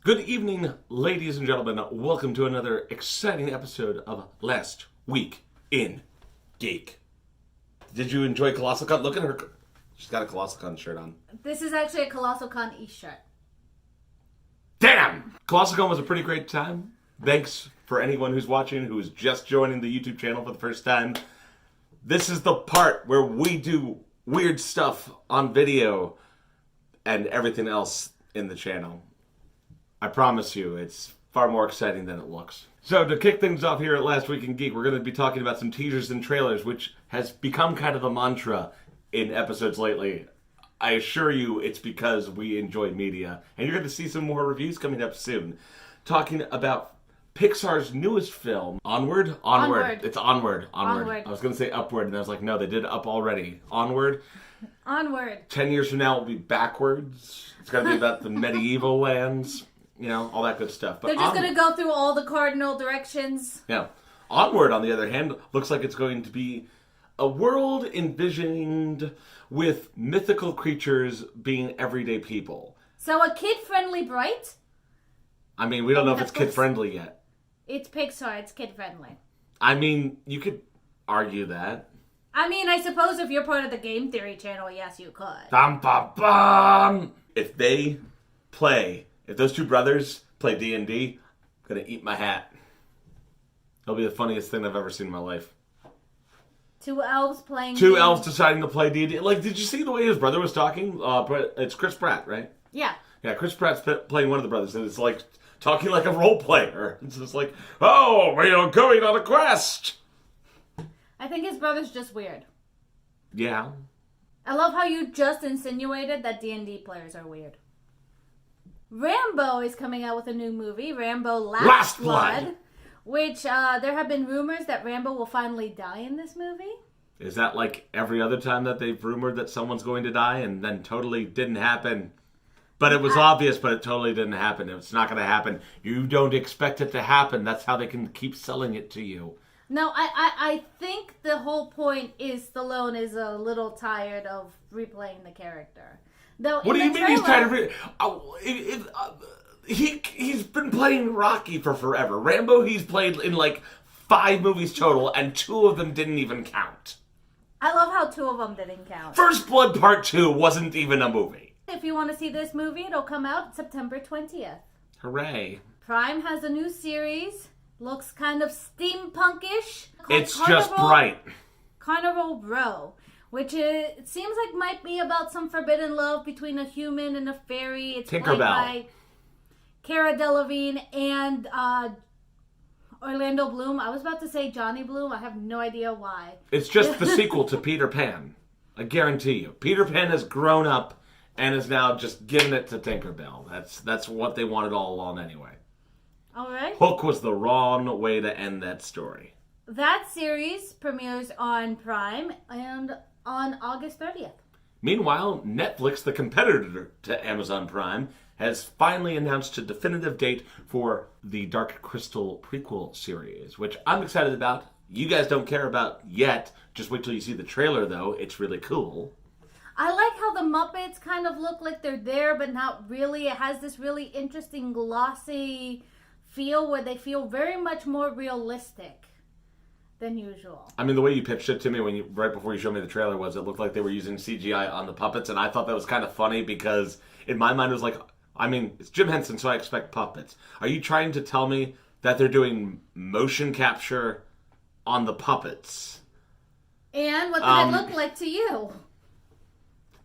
Good evening, ladies and gentlemen. Welcome to another exciting episode of Last Week in Geek. Did you enjoy Colossal Con? Look at her. She's got a Colossal Con shirt on. This is actually a Colossal Con e-shirt. Damn! Colossal Con was a pretty great time. Thanks for anyone who's watching, who is just joining the YouTube channel for the first time. This is the part where we do weird stuff on video and everything else in the channel. I promise you, it's far more exciting than it looks. So to kick things off here at Last Week in Geek, we're going to be talking about some teasers and trailers, which has become kind of a mantra in episodes lately. I assure you it's because we enjoy media. And you're going to see some more reviews coming up soon. Talking about Pixar's newest film, Onward? Onward. It's Onward. I was going to say Upward, and I was like, no, they did Up already. Onward. 10 years from now, it'll be backwards. It's going to be about the medieval lands. You know, all that good stuff. But they're just going to go through all the cardinal directions. Yeah. Onward, on the other hand, looks like it's going to be a world envisioned with mythical creatures being everyday people. So a kid-friendly Bright? I mean, we don't know if it's kid-friendly yet. It's Pixar, it's kid-friendly. I mean, you could argue that. I mean, I suppose if you're part of the Game Theory channel, yes, you could. Bum, bum, bum. If those two brothers play D&D, I'm going to eat my hat. It'll be the funniest thing I've ever seen in my life. Two elves playing Two elves deciding to play D&D. Like, did you see the way his brother was talking? It's Chris Pratt, right? Yeah. Yeah, Chris Pratt's playing one of the brothers, and it's like talking like a role player. It's just like, oh, we are going on a quest. I think his brother's just weird. Yeah. I love how you just insinuated that D&D players are weird. Rambo is coming out with a new movie, Rambo Last Blood. Which, there have been rumors that Rambo will finally die in this movie. Is that like every other time that they've rumored that someone's going to die and then totally didn't happen? But it was obvious, but it totally didn't happen. It's not going to happen. You don't expect it to happen. That's how they can keep selling it to you. No, I think the whole point is Stallone is a little tired of replaying the character. Though, what do you mean he's tired of He's been playing Rocky for forever. Rambo he's played in like 5 movies total, and 2 of them didn't even count. I love how 2 of them didn't count. First Blood Part 2 wasn't even a movie. If you want to see this movie, it'll come out September 20th. Hooray. Prime has a new series. Looks kind of steampunkish. It's just bright. Carnival Row. Which it seems like might be about some forbidden love between a human and a fairy. It's played by Cara Delevingne and Orlando Bloom. I was about to say Johnny Bloom. I have no idea why. It's just the sequel to Peter Pan. I guarantee you. Peter Pan has grown up and is now just giving it to Tinkerbell. That's what they wanted all along anyway. All right. Hook was the wrong way to end that story. That series premieres on Prime and on August 30th. Meanwhile, Netflix, the competitor to Amazon Prime, has finally announced a definitive date for the Dark Crystal prequel series, which I'm excited about. You guys don't care about yet. Just wait till you see the trailer, though. It's really cool. I like how the Muppets kind of look like they're there, but not really. It has this really interesting glossy feel where they feel very much more realistic than usual. I mean, the way you pitched it to me right before you showed me the trailer was it looked like they were using CGI on the puppets, and I thought that was kind of funny because in my mind it was like, I mean, it's Jim Henson, so I expect puppets. Are you trying to tell me that they're doing motion capture on the puppets? And what did it look like to you?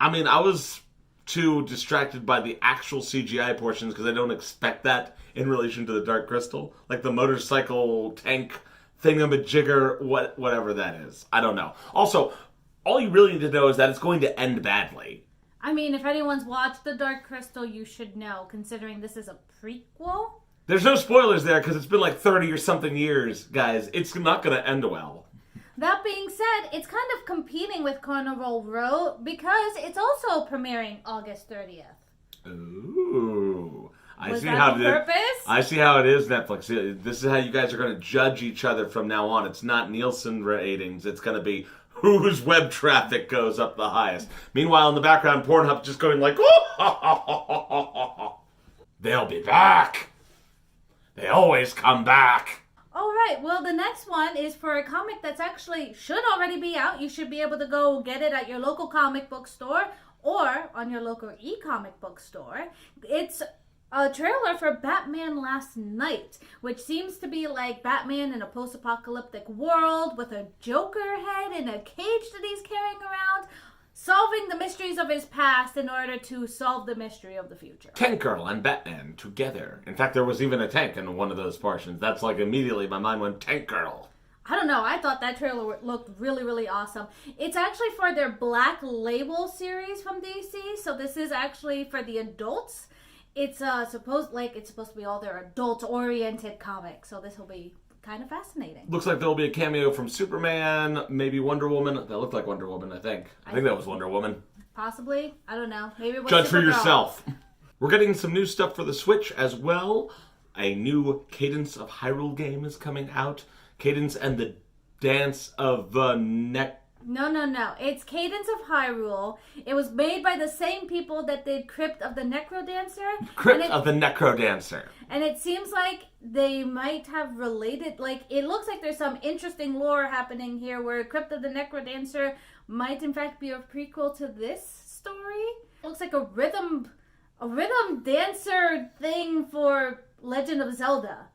I mean, I was too distracted by the actual CGI portions because I don't expect that in relation to the Dark Crystal. Like the motorcycle tank thingamajigger, whatever that is. I don't know. Also, all you really need to know is that it's going to end badly. I mean, if anyone's watched The Dark Crystal, you should know, considering this is a prequel. There's no spoilers there because it's been like 30 or something years, guys. It's not going to end well. That being said, it's kind of competing with Carnival Row because it's also premiering August 30th. Ooh. I see how it is, Netflix. This is how you guys are going to judge each other from now on. It's not Nielsen ratings. It's going to be whose web traffic goes up the highest. Meanwhile, in the background, Pornhub just going like, They'll be back. They always come back. All right, well, the next one is for a comic that's actually should already be out. You should be able to go get it at your local comic book store or on your local e-comic book store. It's a trailer for Batman Last Night, which seems to be like Batman in a post-apocalyptic world with a Joker head in a cage that he's carrying around, solving the mysteries of his past in order to solve the mystery of the future. Tank Girl and Batman together. In fact, there was even a tank in one of those portions. That's like immediately my mind went, Tank Girl. I don't know. I thought that trailer looked really, really awesome. It's actually for their Black Label series from DC, so this is actually for the adults. It's supposed to be all their adult-oriented comics, so this will be kind of fascinating. Looks like there'll be a cameo from Superman, maybe Wonder Woman. That looked like Wonder Woman, I think. I think that was Wonder Woman. Possibly. I don't know. Maybe it was Judge for Supergirl. yourself. We're getting some new stuff for the Switch as well. A new Cadence of Hyrule game is coming out. Cadence and the Dance of the No. It's Cadence of Hyrule. It was made by the same people that did Crypt of the Necrodancer. Crypt of the Necrodancer. And it seems like they might have related, like, it looks like there's some interesting lore happening here where Crypt of the Necrodancer might in fact be a prequel to this story. It looks like a rhythm dancer thing for Legend of Zelda.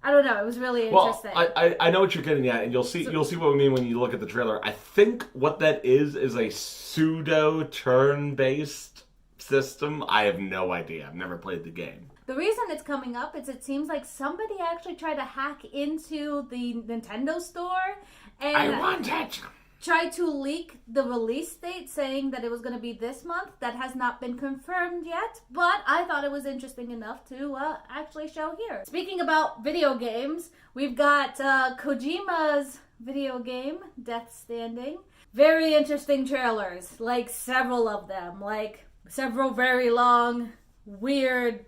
I don't know. It was really interesting. Well, I know what you're getting at, and you'll see what we mean when you look at the trailer. I think what that is a pseudo turn-based system. I have no idea. I've never played the game. The reason it's coming up is it seems like somebody actually tried to hack into the Nintendo store and I want it. Tried to leak the release date saying that it was going to be this month. That has not been confirmed yet, but I thought it was interesting enough to actually show here. Speaking about video games, we've got Kojima's video game, Death Stranding. Very interesting trailers, like several of them, like several very long, weird,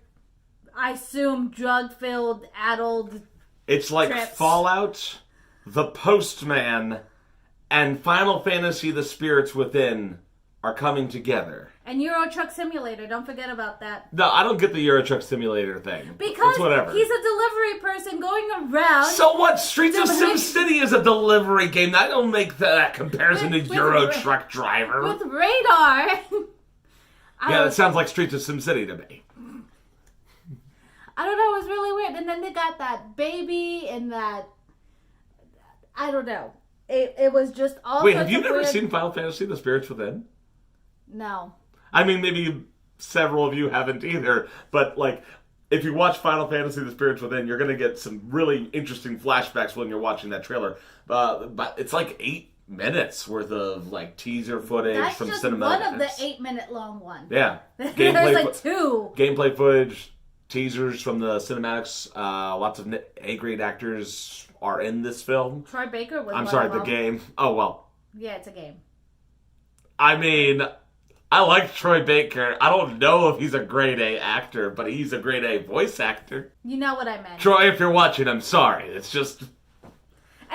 I assume drug-filled, addled It's like trips. Fallout, The Postman, and Final Fantasy The Spirits Within are coming together. And Euro Truck Simulator, don't forget about that. No, I don't get the Euro Truck Simulator thing. Because it's whatever. He's a delivery person going around. So what? Streets of SimCity is a delivery game. I don't make that comparison to Euro Truck Driver. With radar. Yeah, that sounds like Streets of SimCity to me. I don't know, it was really weird. And then they got that baby and that... I don't know. It was just all Wait, have you never seen Final Fantasy The Spirits Within? No. I mean, maybe several of you haven't either, but like, if you watch Final Fantasy The Spirits Within, you're going to get some really interesting flashbacks when you're watching that trailer. But it's like 8 minutes worth of like teaser footage from That's cinema. just one of the 8-minute long ones. Yeah. There's like 2. Gameplay footage, teasers from the cinematics, lots of A-grade actors are in this film. Troy Baker was I'm sorry, the game. Oh, well. Yeah, it's a game. I mean, I like Troy Baker. I don't know if he's a grade A actor, but he's a grade A voice actor. You know what I meant. Troy, if you're watching, I'm sorry. It's just...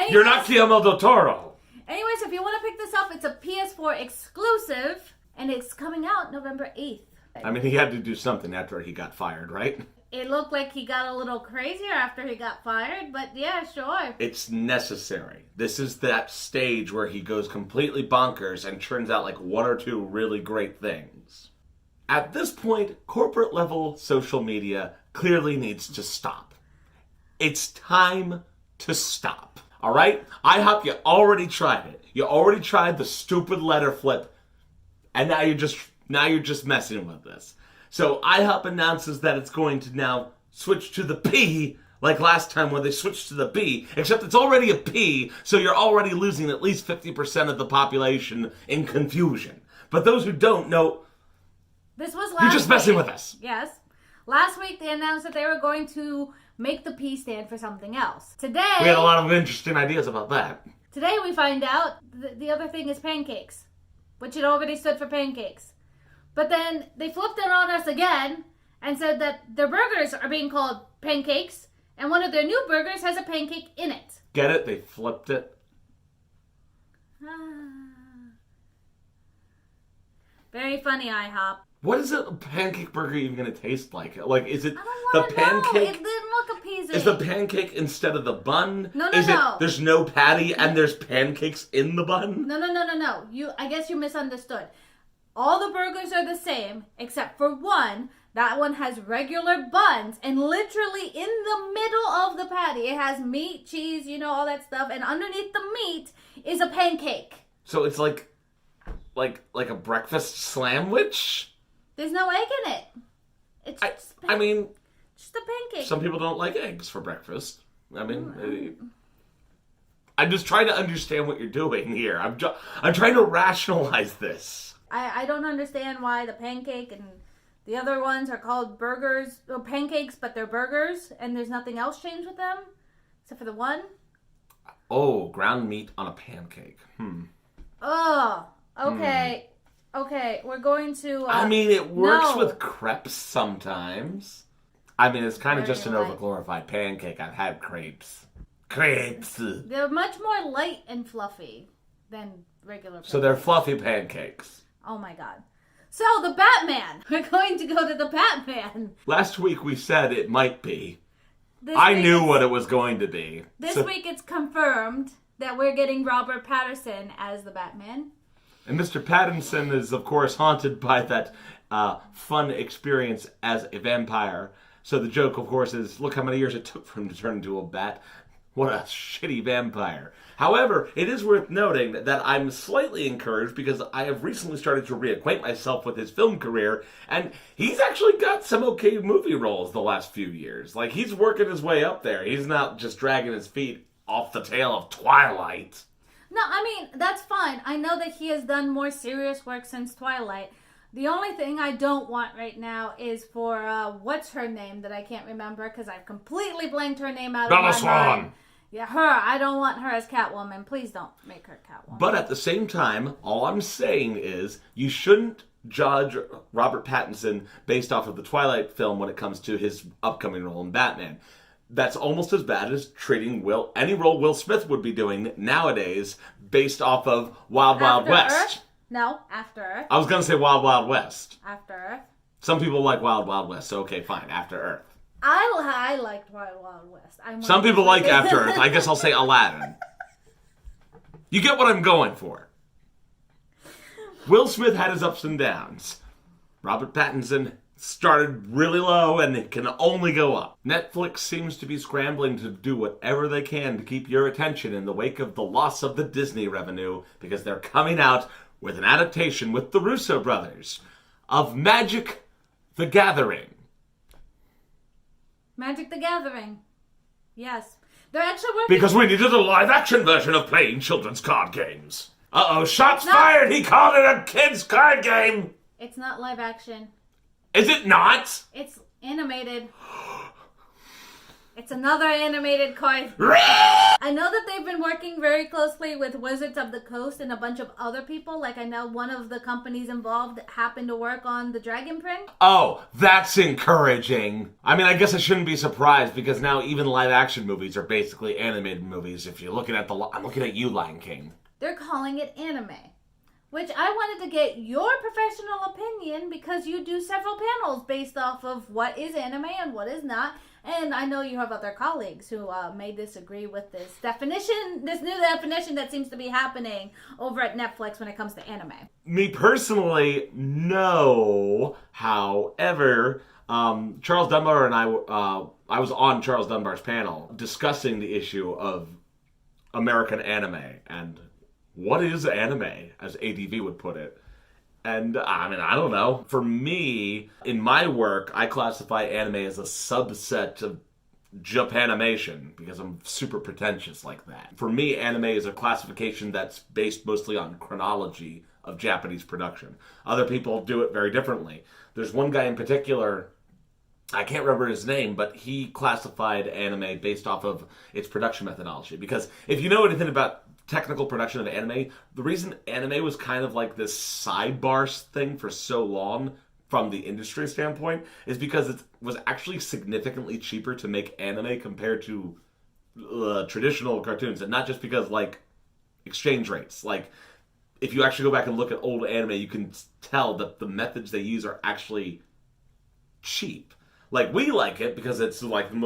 You're not Guillermo del Toro. Anyways, if you want to pick this up, it's a PS4 exclusive, and it's coming out November 8th. I mean, he had to do something after he got fired, right? It looked like he got a little crazier after he got fired, but yeah, sure. It's necessary. This is that stage where he goes completely bonkers and turns out like 1 or 2 really great things. At this point, corporate level social media clearly needs to stop. It's time to stop. All right? IHOP, you already tried it. You already tried the stupid letter flip, and now you're just messing with this. So IHOP announces that it's going to now switch to the P, like last time when they switched to the B, except it's already a P, so you're already losing at least 50% of the population in confusion. But those who don't know, this was last you're just messing week. with us. Yes. Last week they announced that they were going to make the P stand for something else. Today... We had a lot of interesting ideas about that. Today we find out the other thing is pancakes, which it already stood for pancakes. But then they flipped it on us again and said that their burgers are being called pancakes, and one of their new burgers has a pancake in it. Get it? They flipped it. Very funny, IHOP. What is a pancake burger even going to taste like? Like, is it I the don't want to know. pancake? It didn't look appeasing. Is the pancake instead of the bun? No. There's no patty and there's pancakes in the bun? No. I guess you misunderstood. All the burgers are the same, except for one. That one has regular buns, and literally in the middle of the patty, it has meat, cheese, all that stuff, and underneath the meat is a pancake. So it's like a breakfast sandwich? There's no egg in it. It's just a pancake. Some people don't like eggs for breakfast. I mean, I'm just trying to understand what you're doing here. I'm trying to rationalize this. I don't understand why the pancake and the other ones are called burgers, or pancakes, but they're burgers, and there's nothing else changed with them, except for the one. Oh, ground meat on a pancake. Oh, okay. Okay, we're going to... it works with crepes sometimes. It's kind of just an overglorified pancake. I've had crepes. Crepes! They're much more light and fluffy than regular pancakes. So they're fluffy pancakes. Oh my god. So, the Batman! We're going to go to the Batman! Last week we said it might be. I knew what it was going to be. This week it's confirmed that we're getting Robert Pattinson as the Batman. And Mr. Pattinson is, of course, haunted by that fun experience as a vampire. So the joke, of course, is look how many years it took for him to turn into a bat. What a shitty vampire. However, it is worth noting that I'm slightly encouraged because I have recently started to reacquaint myself with his film career, and he's actually got some okay movie roles the last few years. Like, he's working his way up there. He's not just dragging his feet off the tail of Twilight. No, that's fine. I know that he has done more serious work since Twilight. The only thing I don't want right now is for, what's her name that I can't remember because I've completely blanked her name out of my mind. Yeah, her. I don't want her as Catwoman. Please don't make her Catwoman. But at the same time, all I'm saying is you shouldn't judge Robert Pattinson based off of the Twilight film when it comes to his upcoming role in Batman. That's almost as bad as treating any role Will Smith would be doing nowadays based off of Wild Wild West. Earth? No, After Earth. I was going to say Wild Wild West. After Earth. Some people like Wild Wild West, so okay, fine, After Earth. I liked Wild Wild West. Some people like After Earth. I guess I'll say Aladdin. You get what I'm going for. Will Smith had his ups and downs. Robert Pattinson started really low and it can only go up. Netflix seems to be scrambling to do whatever they can to keep your attention in the wake of the loss of the Disney revenue because they're coming out with an adaptation with the Russo brothers of Magic the Gathering. Magic the Gathering. Yes. They're actually working... Because we needed a live-action version of playing children's card games. Uh-oh, shots fired! He called it a kid's card game! It's not live action. Is it not? It's animated. It's another animated card. I know that they've been working very closely with Wizards of the Coast and a bunch of other people. Like, I know one of the companies involved happened to work on the Dragon Print. Oh, that's encouraging. I guess I shouldn't be surprised because now even live-action movies are basically animated movies. If you're looking at I'm looking at you, Lion King. They're calling it anime. Which I wanted to get your professional opinion because you do several panels based off of what is anime and what is not. And I know you have other colleagues who may disagree with this new definition that seems to be happening over at Netflix when it comes to anime. Me personally, no. However, Charles Dunbar and I was on Charles Dunbar's panel discussing the issue of American anime and what is anime, as ADV would put it. And, I don't know. For me, in my work, I classify anime as a subset of Japanimation because I'm super pretentious like that. For me, anime is a classification that's based mostly on chronology of Japanese production. Other people do it very differently. There's one guy in particular, I can't remember his name, but he classified anime based off of its production methodology. Because if you know anything about technical production of anime, the reason anime was kind of like this sidebar thing for so long from the industry standpoint is because it was actually significantly cheaper to make anime compared to traditional cartoons, and not just because, like, exchange rates. Like, if you actually go back and look at old anime, you can tell that the methods they use are actually cheap. Like, we like it because it's like the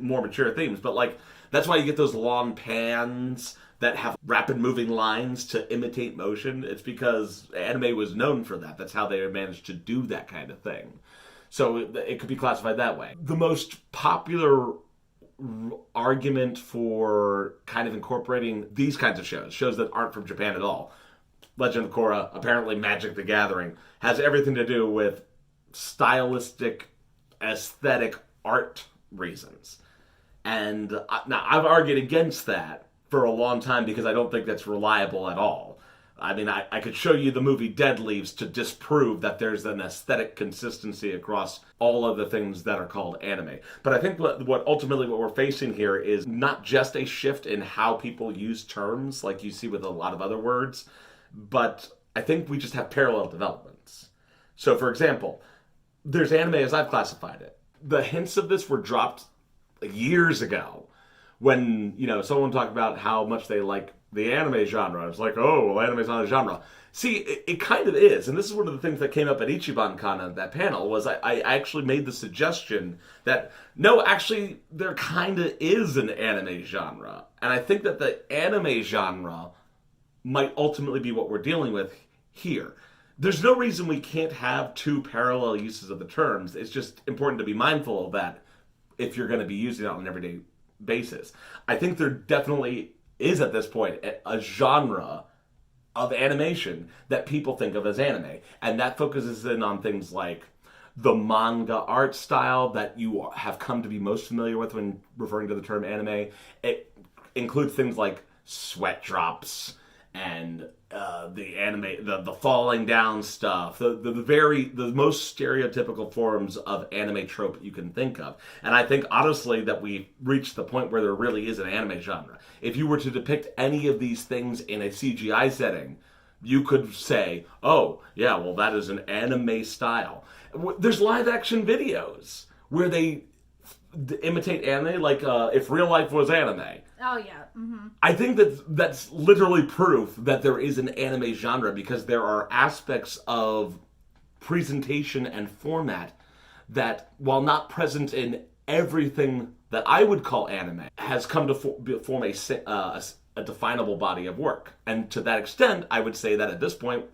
more mature themes, but like that's why you get those long pans that have rapid moving lines to imitate motion. It's because anime was known for that. That's how they managed to do that kind of thing. So it could be classified that way. The most popular argument for kind of incorporating these kinds of shows that aren't from Japan at all, Legend of Korra, apparently Magic the Gathering, has everything to do with stylistic, aesthetic art reasons. And now I've argued against that for a long time because I don't think that's reliable at all. I mean, I could show you the movie Dead Leaves to disprove that there's an aesthetic consistency across all of the things that are called anime. But I think what ultimately what we're facing here is not just a shift in how people use terms, like you see with a lot of other words, but I think we just have parallel developments. So, for example, there's anime as I've classified it. The hints of this were dropped years ago when, someone talked about how much they like the anime genre. It's like, oh, well, anime's not a genre. See, it kind of is. And this is one of the things that came up at Ichiban Kana at that panel, was I actually made the suggestion that, no, actually, there kind of is an anime genre. And I think that the anime genre might ultimately be what we're dealing with here. There's no reason we can't have two parallel uses of the terms. It's just important to be mindful of that if you're going to be using it on an everyday basis. I think there definitely is at this point a genre of animation that people think of as anime, and that focuses in on things like the manga art style that you have come to be most familiar with when referring to the term anime. It includes things like sweat drops and the anime, the falling down stuff, the most stereotypical forms of anime trope you can think of. And I think honestly that we've reached the point where there really is an anime genre. If you were to depict any of these things in a CGI setting, you could say, oh, yeah, well, that is an anime style. There's live action videos where they imitate anime, like if real life was anime. Oh, yeah. Mm-hmm. I think that's literally proof that there is an anime genre, because there are aspects of presentation and format that, while not present in everything that I would call anime, has come to form a definable body of work. And to that extent, I would say that at this point,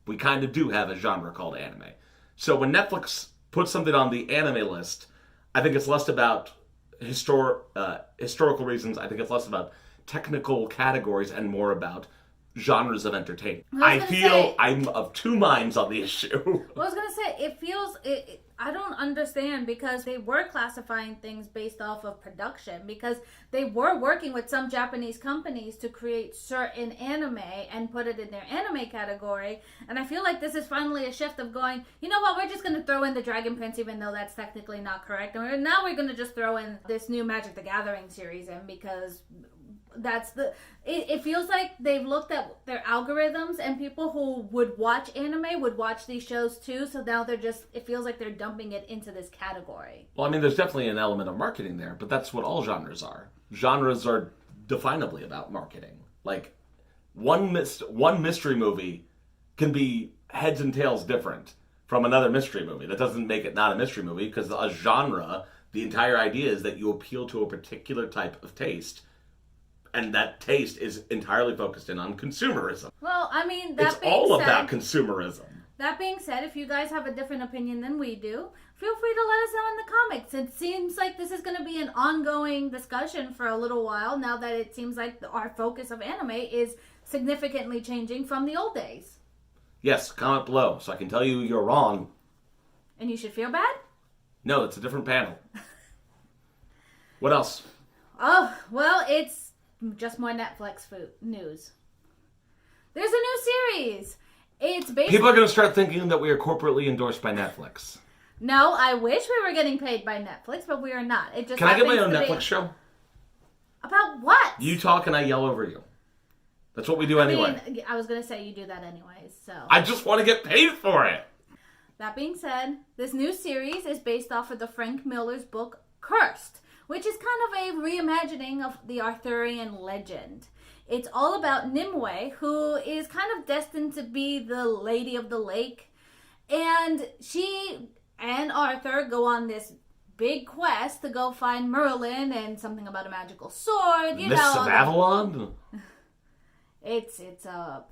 we kind of do have a genre called anime. So when Netflix puts something on the anime list, I think it's less about historical reasons. I think it's less about technical categories and more about genres of entertainment. I feel I'm of two minds on the issue. Well, I was going to say, it feels... I don't understand, because they were classifying things based off of production, because they were working with some Japanese companies to create certain anime and put it in their anime category. And I feel like this is finally a shift of going, you know what, we're just going to throw in the Dragon Prince, even though that's technically not correct. And now we're going to just throw in this new Magic the Gathering series in, because that's it feels like they've looked at their algorithms, and people who would watch anime would watch these shows too, so now it feels like they're dumping it into this category. Well, I mean, there's definitely an element of marketing there, but that's what all genres are. Genres are definably about marketing. Like, one mystery movie can be heads and tails different from another mystery movie. That doesn't make it not a mystery movie, because a genre, the entire idea is that you appeal to a particular type of taste, and that taste is entirely focused in on consumerism. Well, I mean, it's all about consumerism. That being said, if you guys have a different opinion than we do, feel free to let us know in the comments. It seems like this is going to be an ongoing discussion for a little while, now that it seems like our focus of anime is significantly changing from the old days. Yes, comment below so I can tell you you're wrong. And you should feel bad? No, it's a different panel. What else? Oh, well, it's just more Netflix news. There's a new series. It's basically... People are going to start thinking that we are corporately endorsed by Netflix. No, I wish we were getting paid by Netflix, but we are not. It just Can I get my own Netflix show? About what? You talk and I yell over you. That's what we do anyway. I mean, I was going to say you do that anyways, so... I just want to get paid for it! That being said, this new series is based off of the Frank Miller's book, Cursed, which is kind of a reimagining of the Arthurian legend. It's all about Nimue, who is kind of destined to be the Lady of the Lake. And she and Arthur go on this big quest to go find Merlin and something about a magical sword. Miss of Avalon? It's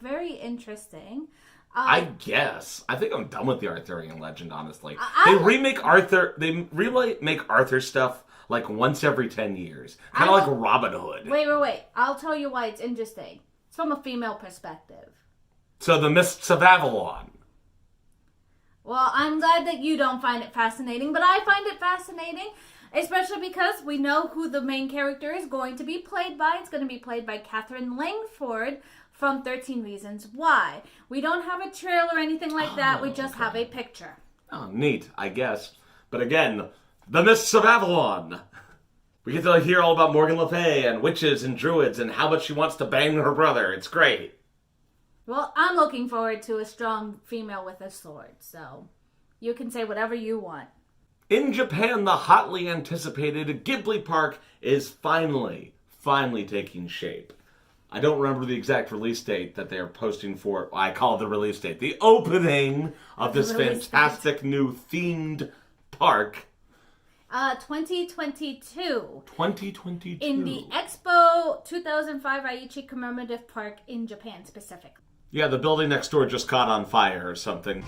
very interesting. I guess. I think I'm done with the Arthurian legend, honestly. They remake Arthur stuff like once every 10 years. Kind of like Robin Hood. Wait. I'll tell you why it's interesting. It's from a female perspective. So the Mists of Avalon. Well, I'm glad that you don't find it fascinating, but I find it fascinating, especially because we know who the main character is going to be played by. It's going to be played by Catherine Langford from 13 Reasons Why. We don't have a trailer or anything like that. We just have a picture. Oh, neat, I guess. But again, the Mists of Avalon. We get to hear all about Morgan Le Fay and witches and druids and how much she wants to bang her brother. It's great. Well, I'm looking forward to a strong female with a sword, so you can say whatever you want. In Japan, the hotly anticipated Ghibli Park is finally taking shape. I don't remember the exact release date that they're posting for. I call it the release date. The opening of this fantastic new themed park. 2022. 2022. In the Expo 2005 Aichi Commemorative Park in Japan specifically. Yeah, the building next door just caught on fire or something.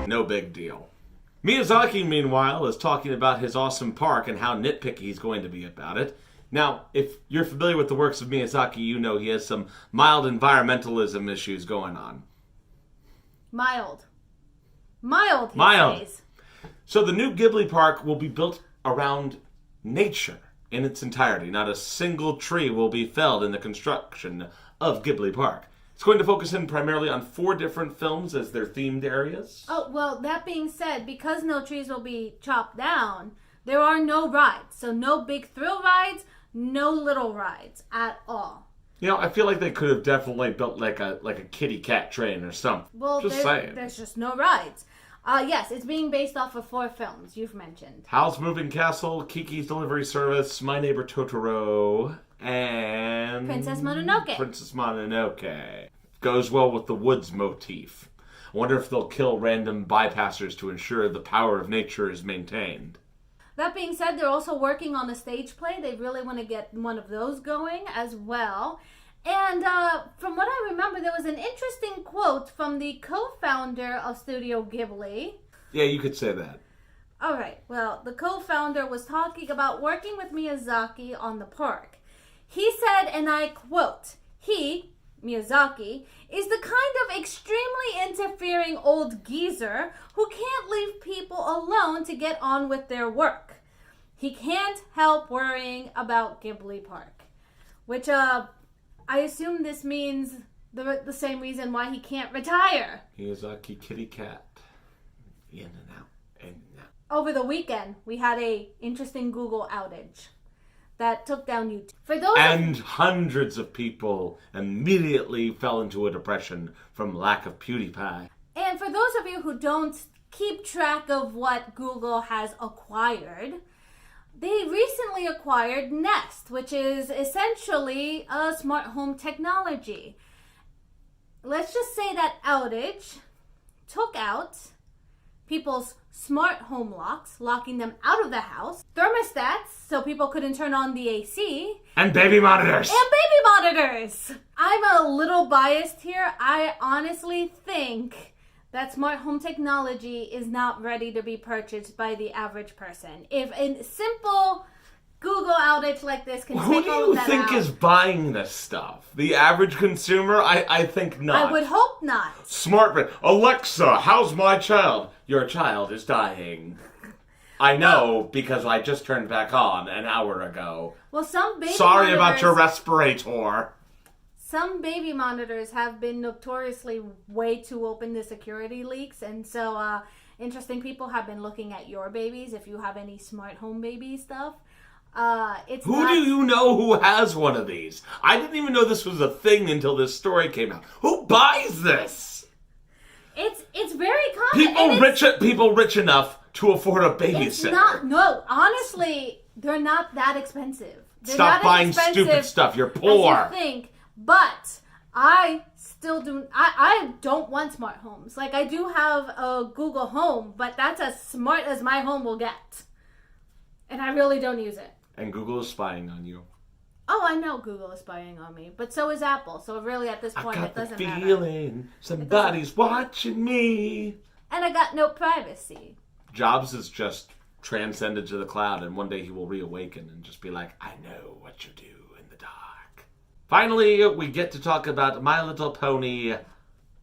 No big deal. Miyazaki, meanwhile, is talking about his awesome park and how nitpicky he's going to be about it. Now, if you're familiar with the works of Miyazaki, you know he has some mild environmentalism issues going on. Mild. Says. So the new Ghibli Park will be built around nature in its entirety. Not a single tree will be felled in the construction of Ghibli Park. It's going to focus in primarily on 4 different films as their themed areas. Oh, well, that being said, because no trees will be chopped down, there are no rides. So no big thrill rides, no little rides at all. You know, I feel like they could have definitely built like a kitty cat train or something. Well, there's just no rides. Yes, it's being based off of 4 films you've mentioned. Howl's Moving Castle, Kiki's Delivery Service, My Neighbor Totoro, and Princess Mononoke. Princess Mononoke. Goes well with the woods motif. I wonder if they'll kill random bypassers to ensure the power of nature is maintained. That being said, they're also working on a stage play. They really want to get one of those going as well. And from what I remember, there was an interesting quote from the co-founder of Studio Ghibli. Yeah, you could say that. All right. Well, the co-founder was talking about working with Miyazaki on the park. He said, and I quote, he, Miyazaki, is the kind of extremely interfering old geezer who can't leave people alone to get on with their work. He can't help worrying about Ghibli Park. Which, I assume this means the same reason why he can't retire. Miyazaki kitty cat. In and out, in and out. Over the weekend, we had a interesting Google outage that took down YouTube. And hundreds of people immediately fell into a depression from lack of PewDiePie. And for those of you who don't keep track of what Google has acquired, they recently acquired Nest, which is essentially a smart home technology. Let's just say that outage took out people's smart home locks, locking them out of the house, thermostats, so people couldn't turn on the AC, and baby monitors. I'm a little biased here. I honestly think that smart home technology is not ready to be purchased by the average person. If a simple Google outage like this can take all of that out. Who do you think is buying this stuff? The average consumer? I think not. I would hope not. Smart. Alexa, how's my child? Your child is dying. I know, because I just turned back on an hour ago. Well, Sorry about your respirator. Some baby monitors have been notoriously way too open to security leaks, and so interesting people have been looking at your babies if you have any smart home baby stuff. Who do you know who has one of these? I didn't even know this was a thing until this story came out. Who buys this? It's very common. People rich enough to afford a babysitter. It's not. No, honestly, they're not that expensive. They're Stop buying stupid stuff. You're poor. As you think, but I still do. I don't want smart homes. Like, I do have a Google Home, but that's as smart as my home will get, and I really don't use it. And Google is spying on you. Oh, I know Google is spying on me, but so is Apple. So really, at this point, it doesn't matter. I got the feeling somebody's watching me. And I got no privacy. Jobs is just transcended to the cloud, and one day he will reawaken and just be like, I know what you do in the dark. Finally, we get to talk about My Little Pony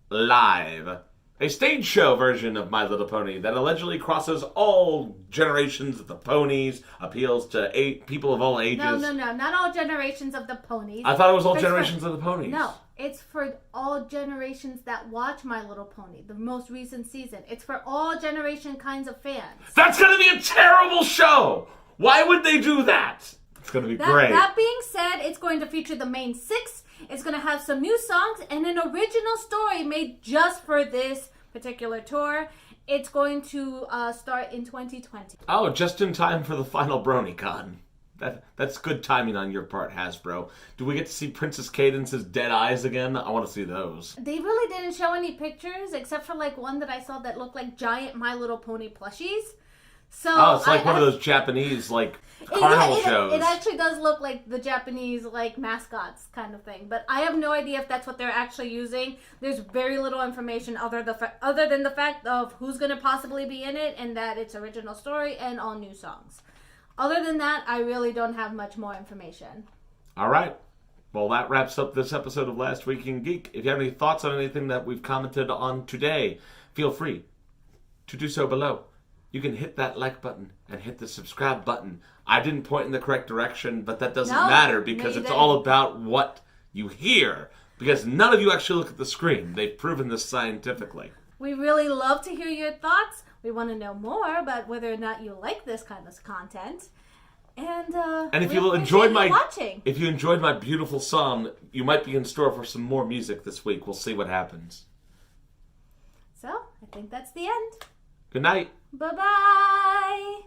Live. A stage show version of My Little Pony that allegedly crosses all generations of the ponies, appeals to people of all ages. No, not all generations of the ponies. I thought it was all generations of the ponies. No, it's for all generations that watch My Little Pony, the most recent season. It's for all generation kinds of fans. That's going to be a terrible show! Why would they do that? It's going to be great. That being said, it's going to feature the main 6. It's going to have some new songs and an original story made just for this particular tour. It's going to start in 2020. Oh, just in time for the final BronyCon. That's good timing on your part, Hasbro. Do we get to see Princess Cadence's dead eyes again? I want to see those. They really didn't show any pictures, except for like one that I saw that looked like giant My Little Pony plushies. So it's like one of those Japanese carnival shows. It actually does look like the Japanese mascots kind of thing, but I have no idea if that's what they're actually using. There's very little information other than the fact of who's going to possibly be in it and that it's original story and all new songs. Other than that, I really don't have much more information. All right. Well, that wraps up this episode of Last Week in Geek. If you have any thoughts on anything that we've commented on today, feel free to do so below. You can hit that like button and hit the subscribe button. I didn't point in the correct direction, but that doesn't matter because it's all about what you hear. Because none of you actually look at the screen. They've proven this scientifically. We really love to hear your thoughts. We want to know more about whether or not you like this kind of content. And if you enjoyed my beautiful song, you might be in store for some more music this week. We'll see what happens. So, I think that's the end. Good night. Bye-bye.